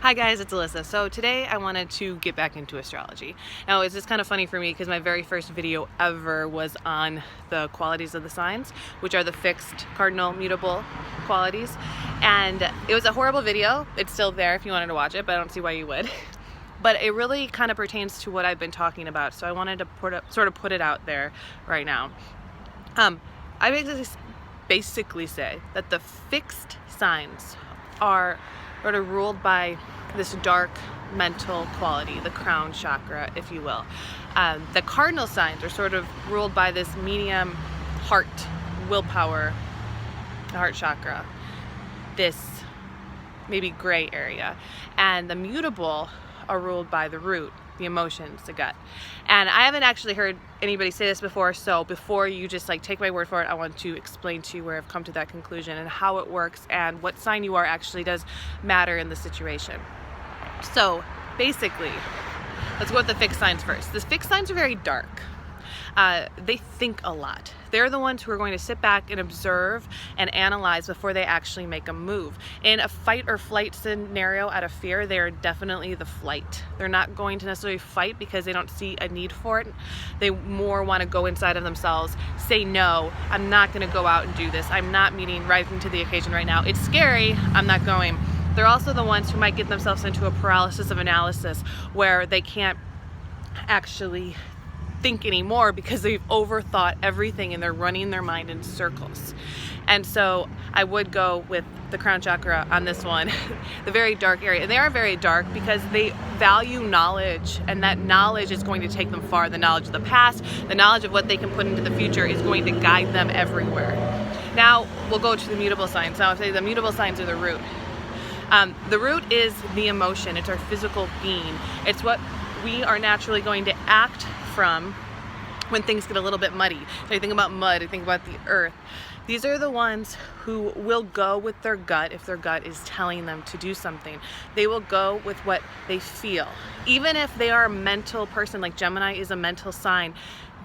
Hi guys, it's Alyssa. So today I wanted to get back into astrology. Now it's just kind of funny for me because my very first video ever was on the qualities of the signs, which are the fixed, cardinal, mutable qualities. And it was a horrible video. It's still there if you wanted to watch it, but I don't see why you would. But it really kind of pertains to what I've been talking about, so I wanted to put it out there right now. I basically say that the fixed signs are sort of ruled by this dark mental quality, the crown chakra, if you will. The cardinal signs are sort of ruled by this medium heart, willpower, the heart chakra, this maybe gray area. And the mutable are ruled by the root, the emotions, the gut. And I haven't actually heard anybody say this before, so before you just take my word for it, I want to explain to you where I've come to that conclusion and how it works and what sign you are actually does matter in the situation. So basically, let's go with the fixed signs first. The fixed signs are very dark. They think a lot. They're the ones who are going to sit back and observe and analyze before they actually make a move. In a fight or flight scenario out of fear, they're definitely the flight. They're not going to necessarily fight because they don't see a need for it. They more want to go inside of themselves, say no, I'm not going to go out and do this. I'm not rising to the occasion right now. It's scary, I'm not going. They're also the ones who might get themselves into a paralysis of analysis where they can't actually think anymore because they've overthought everything and they're running their mind in circles. And so I would go with the crown chakra on this one, the very dark area. And they are very dark because they value knowledge, and that knowledge is going to take them far. The knowledge of the past, the knowledge of what they can put into the future is going to guide them everywhere. Now we'll go to the mutable signs. Now I'll say the mutable signs are the root. The root is the emotion. It's our physical being. It's what we are naturally going to act from when things get a little bit muddy. So you think about mud, you think about the earth. These are the ones who will go with their gut if their gut is telling them to do something. They will go with what they feel. Even if they are a mental person, like Gemini is a mental sign,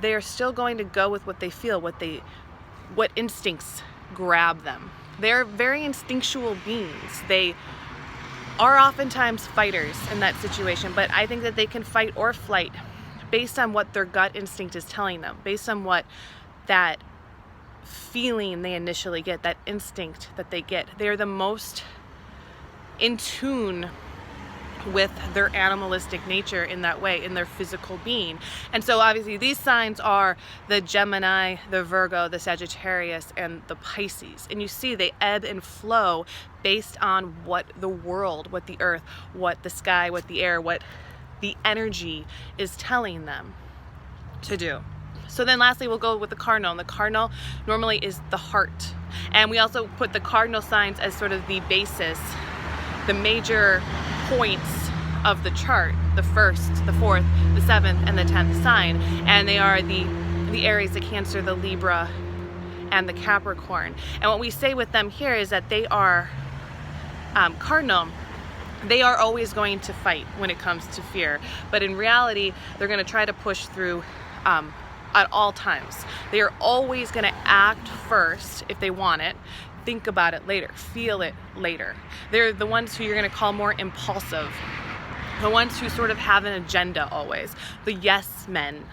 they are still going to go with what they feel, what instincts grab them. They're very instinctual beings. They are oftentimes fighters in that situation, but I think that they can fight or flight based on what their gut instinct is telling them, based on what that feeling they initially get, that instinct that they get. They're the most in tune with their animalistic nature in that way, in their physical being. And so obviously these signs are the Gemini, the Virgo, the Sagittarius, and the Pisces. And you see they ebb and flow based on what the world, what the earth, what the sky, what the air, what the energy is telling them to do. So then lastly, we'll go with the cardinal. And the cardinal normally is the heart. And we also put the cardinal signs as sort of the basis, the major points of the chart, the first, the fourth, the seventh, and the 10th sign. And they are the Aries, the Cancer, the Libra, and the Capricorn. And what we say with them here is that they are cardinal. They are always going to fight when it comes to fear, but in reality, they're going to try to push through at all times. They are always going to act first if they want it, think about it later, feel it later. They're the ones who you're going to call more impulsive, the ones who sort of have an agenda always, the yes men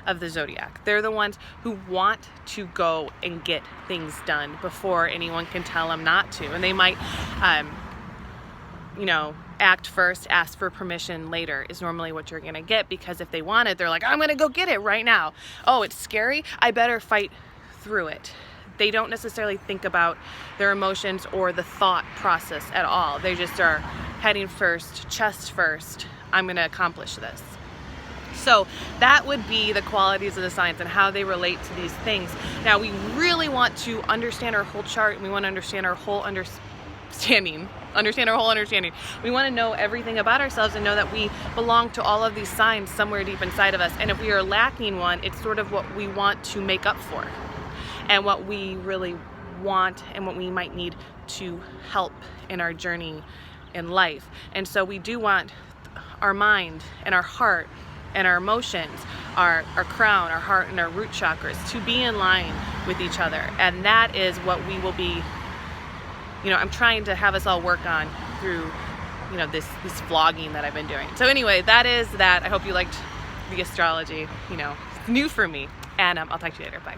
of the zodiac. They're the ones who want to go and get things done before anyone can tell them not to, and they might act first, ask for permission later is normally what you're gonna get, because if they want it, they're like, I'm gonna go get it right now. Oh, it's scary, I better fight through it. They don't necessarily think about their emotions or the thought process at all. They just are heading first, chest first, I'm gonna accomplish this. So that would be the qualities of the signs and how they relate to these things. Now we really want to understand our whole chart, and we want to understand our whole understanding. We want to know everything about ourselves and know that we belong to all of these signs somewhere deep inside of us. And if we are lacking one, it's sort of what we want to make up for, and what we really want, and what we might need to help in our journey in life. And so we do want our mind and our heart and our emotions, our crown, our heart, and our root chakras to be in line with each other. And that is what we will be, I'm trying to have us all work on through you know, this vlogging that I've been doing. So anyway, that is that. I hope you liked the astrology. You know, it's new for me, and I'll talk to you later. Bye.